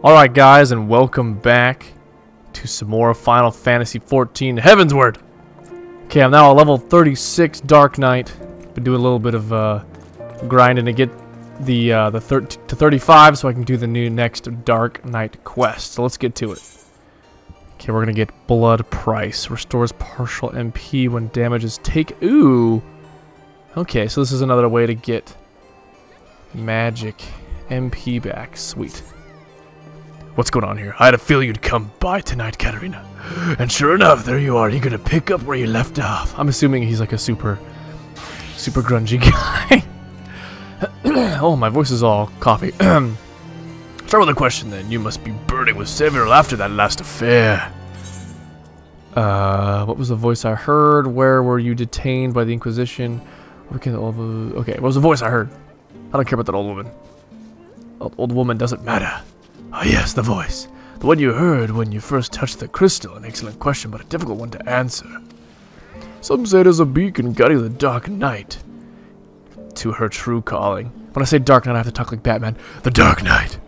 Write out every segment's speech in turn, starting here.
Alright guys, and welcome back to some more Final Fantasy XIV Heavensward. Okay, I'm now at level 36 Dark Knight. Been doing a little bit of grinding to get to 35 so I can do the next Dark Knight quest. So let's get to it. Okay, we're gonna get Blood Price. Restores partial MP when damage is taken. Ooh! Okay, so this is another way to get magic MP back. Sweet. What's going on here? I had a feeling you'd come by tonight, Katarina. And sure enough, there you are. You're gonna pick up where you left off. I'm assuming he's like a super grungy guy. Oh, my voice is all coffee. Start with a question then. You must be burning with several after that last affair. What was the voice I heard? Where were you detained by the Inquisition? Okay, what was the voice I heard? I don't care about that old woman. Old woman doesn't matter. Ah, yes, the voice. The one you heard when you first touched the crystal. An excellent question, but a difficult one to answer. Some say it is a beacon guiding the Dark Knight to her true calling. When I say Dark Knight, I have to talk like Batman. The Dark Knight.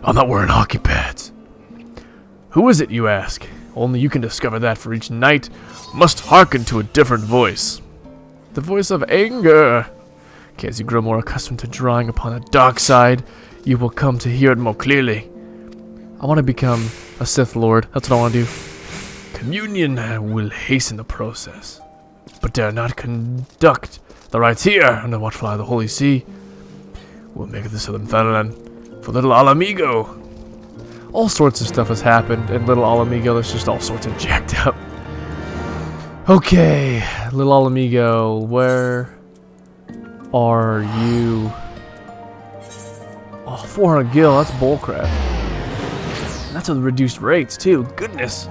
I'm not wearing hockey pads. Who is it, you ask? Only you can discover that, for each knight must hearken to a different voice. The voice of anger. Okay, as you grow more accustomed to drawing upon the dark side, you will come to hear it more clearly. I want to become a Sith Lord. That's what I want to do. Communion will hasten the process, but dare not conduct the rites here under watchful eye of the Holy See. We'll make it the Southern Fatherland for little Alamigo. All sorts of stuff has happened in little Alamigo. There's just all sorts of jacked up. Okay, little Alamigo, where are you? Oh, 400 gil, that's bullcrap. That's with reduced rates, too. Goodness.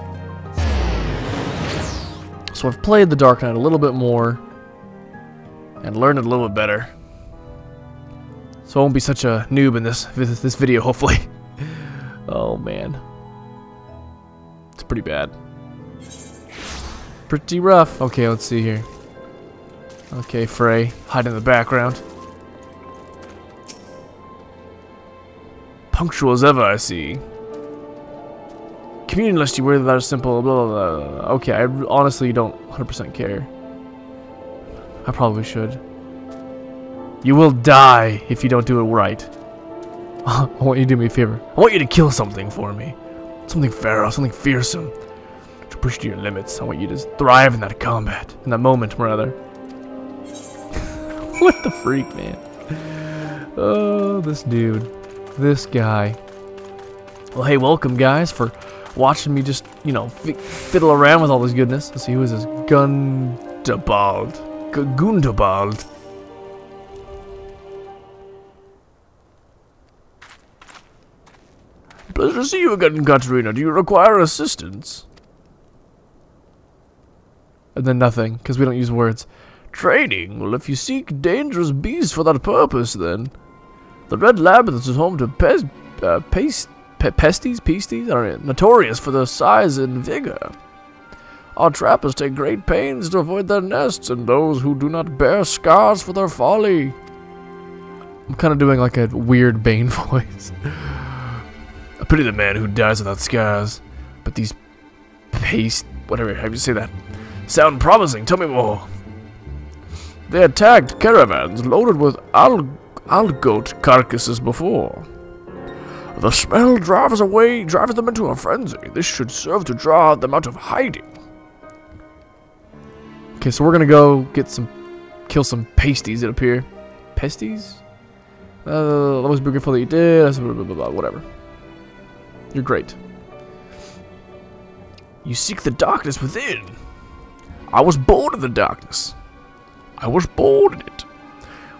So I've played the Dark Knight a little bit more and learned it a little bit better. So I won't be such a noob in this video, hopefully. Oh, man. It's pretty bad. Pretty rough. Okay, let's see here. Okay, Frey, hide in the background. Punctual as ever, I see. Communion lest you wear that simple blah blah blah. Okay, I honestly don't 100% care. I probably should. You will die if you don't do it right. I want you to do me a favor. I want you to kill something for me. Something feral, something fearsome. To push to your limits. I want you to thrive in that combat. In that moment, rather. What the freak, man? Oh, this dude. This guy. Well, hey, welcome, guys, for watching me just, you know, fiddle around with all this goodness. Let's see, who is this? Gundobald. Gundobald. Pleasure to see you again, Katarina. Do you require assistance? And then nothing, because we don't use words. Training? Well, if you seek dangerous beasts for that purpose, then. The Red Labyrinth is home to pesties? I don't know, notorious for their size and vigor. Our trappers take great pains to avoid their nests and those who do not bear scars for their folly. I'm kind of doing like a weird Bane voice. I pity the man who dies without scars, but these whatever, how do you say that? Sound promising, tell me more. They attacked caravans loaded with algoat carcasses before. The smell drives them into a frenzy. This should serve to draw them out of hiding. Okay, so we're gonna go kill some pasties that appear. Pesties? That was beautiful that you did. Blah, blah, blah, blah, whatever. You're great. You seek the darkness within. I was born in the darkness. I was born in it.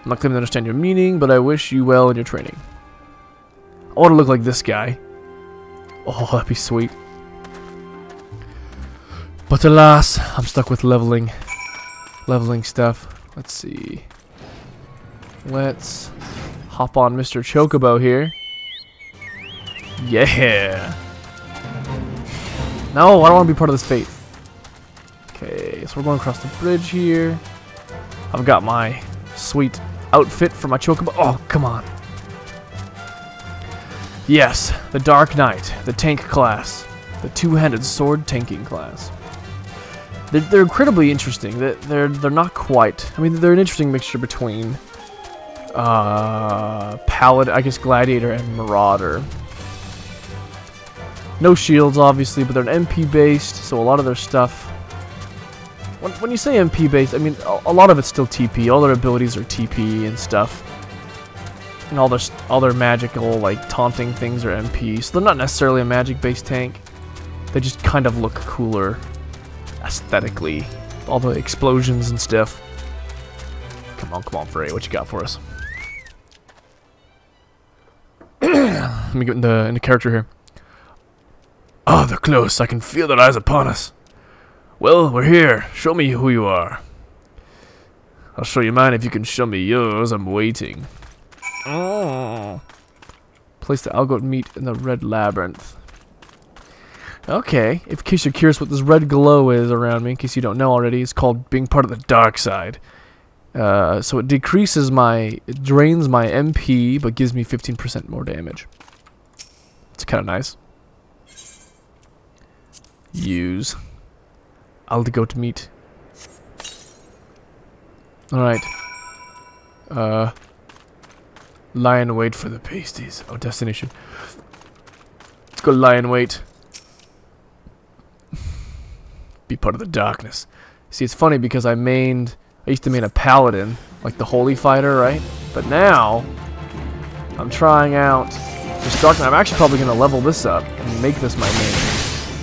I'm not claiming to understand your meaning, but I wish you well in your training. I want to look like this guy. Oh, that'd be sweet. But alas, I'm stuck with leveling stuff. Let's see. Let's hop on Mr. Chocobo here. Yeah. No, I don't want to be part of this fate. Okay, so we're going across the bridge here. I've got my sweet outfit for my Chocobo. Oh, come on. Yes, the Dark Knight, the tank class. The two-handed sword tanking class. They're incredibly interesting. They're not quite. I mean, they're an interesting mixture between Paladin, I guess Gladiator, and Marauder. No shields, obviously, but they're an MP based, so a lot of their stuff. When you say MP based, I mean a lot of it's still TP. All their abilities are TP and stuff, and all their magical like taunting things are MP. So they're not necessarily a magic based tank. They just kind of look cooler aesthetically. All the explosions and stuff. Come on, Frey, what you got for us? Let me get into character here. Oh, they're close. I can feel their eyes upon us. Well, we're here. Show me who you are. I'll show you mine if you can show me yours. I'm waiting. Oh. Place the algoat meat in the red labyrinth. Okay, in case you're curious what this red glow is around me, in case you don't know already, it's called being part of the dark side. So it decreases it drains my MP, but gives me 15% more damage. It's kind of nice. Use. Algoat meat. Alright. Lie in wait for the pasties. Oh, destination. Let's go lie in wait. Be part of the darkness. See, it's funny because I used to main a paladin, like the holy fighter, right? But now, I'm trying out this dark knight. I'm actually probably going to level this up and make this my main,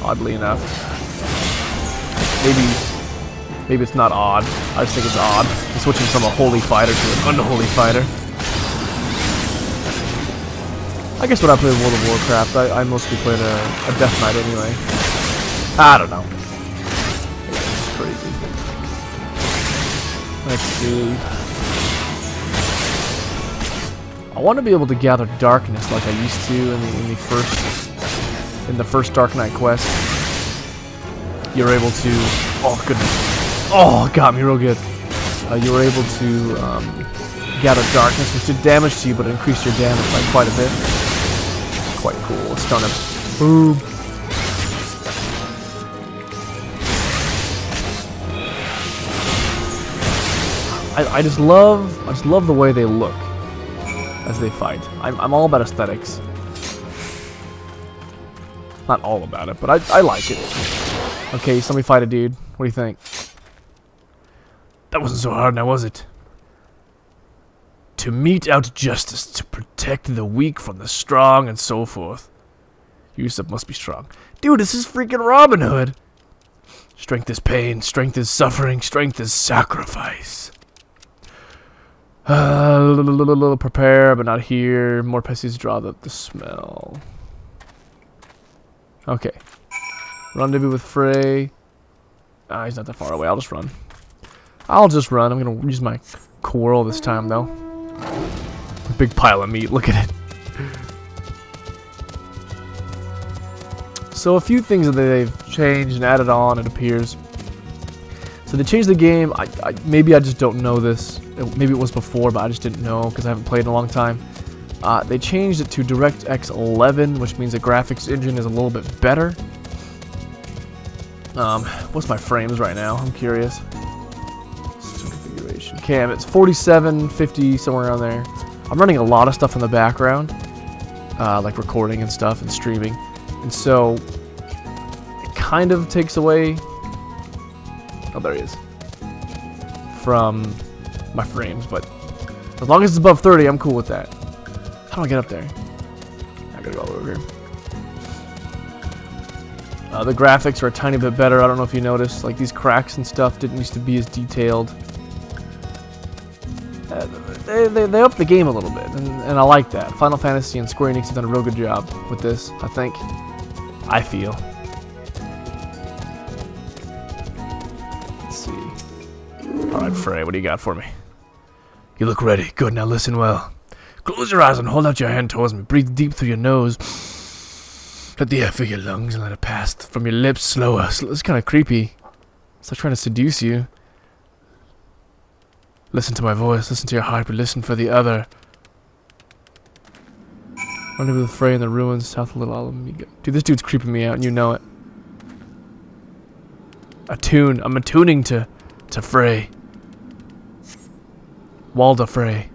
oddly enough. Maybe it's not odd. I just think it's odd. I'm switching from a holy fighter to an unholy fighter. I guess when I play World of Warcraft, I mostly played a Death Knight anyway. I don't know. It's crazy. Let's see. I want to be able to gather darkness like I used to in the first Dark Knight quest. You're able to. Oh goodness. Oh, it got me real good. You were able to gather darkness, which did damage to you, but it increased your damage by quite a bit. Quite cool. Let's stun him. Boom. I just love the way they look as they fight. I'm all about aesthetics. Not all about it, but I like it. Okay, somebody fight a dude. What do you think? That wasn't so hard now, was it? To mete out justice, to protect the weak from the strong, and so forth. Yusuf must be strong. Dude, this is freaking Robin Hood. Strength is pain, strength is suffering, strength is sacrifice. Prepare, but not here. More pesties draw the smell. Okay. Rendezvous with Frey. Ah, he's not that far away. I'll just run. I'm going to use my quarrel this time, though. A big pile of meat. Look at it. So a few things that they've changed and added on, it appears. So they changed the game. Maybe I just don't know this. Maybe it was before, but I just didn't know because I haven't played in a long time. They changed it to DirectX 11, which means the graphics engine is a little bit better. What's my frames right now? I'm curious. Configuration. Okay, it's 47, 50, somewhere around there. I'm running a lot of stuff in the background, like recording and stuff and streaming, and so it kind of takes away. Oh, there he is. From my frames, but as long as it's above 30, I'm cool with that. How do I get up there? I gotta go all over here. The graphics are a tiny bit better. I don't know if you noticed, like these cracks and stuff didn't used to be as detailed. They upped the game a little bit, and I like that. Final Fantasy and Square Enix have done a real good job with this, I think. I feel. Let's see. Alright, Frey, what do you got for me? You look ready. Good, now listen well. Close your eyes and hold out your hand towards me. Breathe deep through your nose. Let the air fill your lungs and let it pass from your lips slower. It's kind of creepy. It's like trying to seduce you. Listen to my voice. Listen to your heart, but listen for the other. Running with Frey in the ruins south of Little Alameda. Dude, this dude's creeping me out, and you know it. Attune. I'm attuning to Frey. Walda Frey.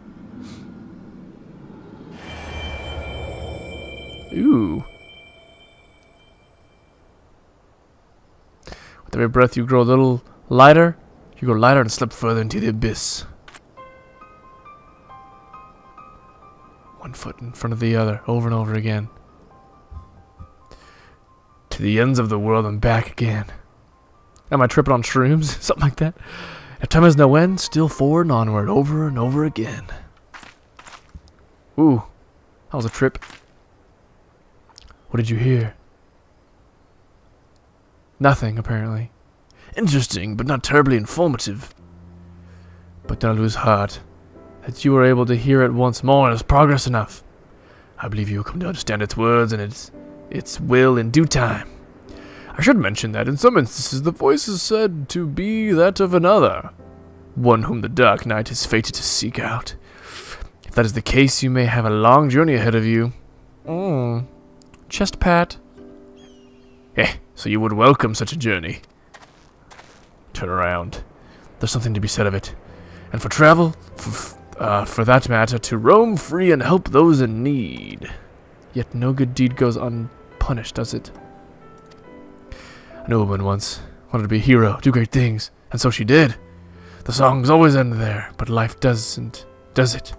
Ooh. With every breath you grow a little lighter. You grow lighter and slip further into the abyss. One foot in front of the other, over and over again. To the ends of the world and back again. Am I tripping on shrooms? Something like that. If time has no end, still forward and onward, over and over again. Ooh, that was a trip. What did you hear? Nothing, apparently. Interesting, but not terribly informative. But don't lose heart. That you were able to hear it once more is progress enough. I believe you will come to understand its words and its will in due time. I should mention that in some instances the voice is said to be that of another, one whom the Dark Knight is fated to seek out. If that is the case, you may have a long journey ahead of you. Chest pat. So you would welcome such a journey. Turn around. There's something to be said of it. And for travel, for that matter, to roam free and help those in need. Yet no good deed goes unpunished, does it? I knew a woman once. Wanted to be a hero, do great things. And so she did. The songs always end there, but life doesn't, does it?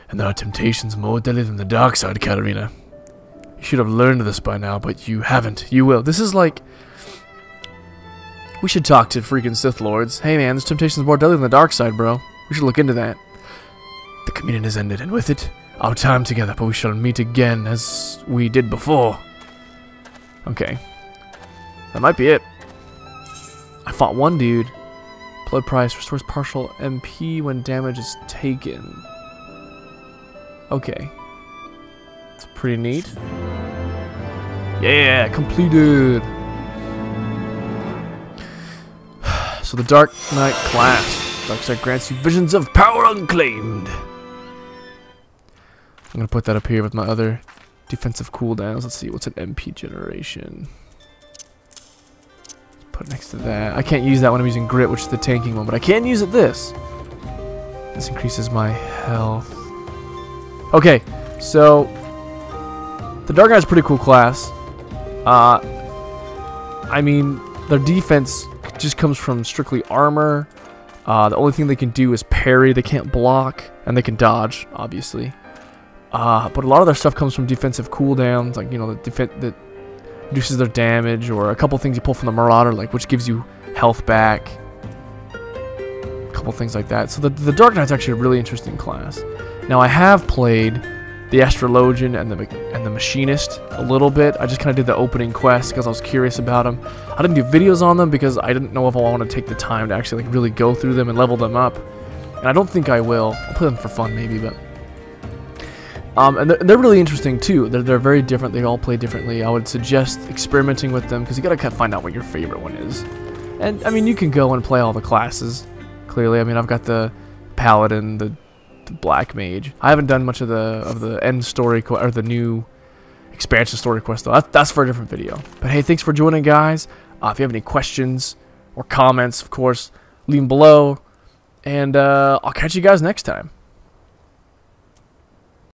And there are temptations more deadly than the dark side, Katarina. You should have learned this by now, but you haven't. You will. This is like... We should talk to freaking Sith Lords. Hey man, this temptation is more deadly than the dark side, bro. We should look into that. The communion is ended, and with it, our time together, but we shall meet again as we did before. Okay. That might be it. I fought one dude. Blood price restores partial MP when damage is taken. Okay. It's pretty neat. Yeah, completed. So the Dark Knight class. Dark Side grants you visions of power unclaimed. I'm gonna put that up here with my other defensive cooldowns. Let's see, what's an MP generation? Let's put it next to that. I can't use that when I'm using Grit, which is the tanking one, but I can use it this. This increases my health. Okay, so the Dark Knight's a pretty cool class. I mean, their defense just comes from strictly armor. The only thing they can do is parry. They can't block, and they can dodge, obviously. But a lot of their stuff comes from defensive cooldowns, like, you know, that reduces their damage, or a couple things you pull from the Marauder, like, which gives you health back. A couple things like that. So the Dark Knight's actually a really interesting class. Now, I have played the Astrologian and the Machinist a little bit. I just kind of did the opening quest because I was curious about them. I didn't do videos on them because I didn't know if I wanted to take the time to actually like really go through them and level them up. And I don't think I will. I'll play them for fun maybe, but and they're really interesting too. They're very different. They all play differently. I would suggest experimenting with them because you gotta kind of find out what your favorite one is. And I mean, you can go and play all the classes. Clearly, I mean, I've got the Paladin, the Black Mage. I haven't done much of the end story or the new expansion story quest though. That's for a different video. But hey, thanks for joining, guys. If you have any questions or comments, of course, leave them below. And I'll catch you guys next time.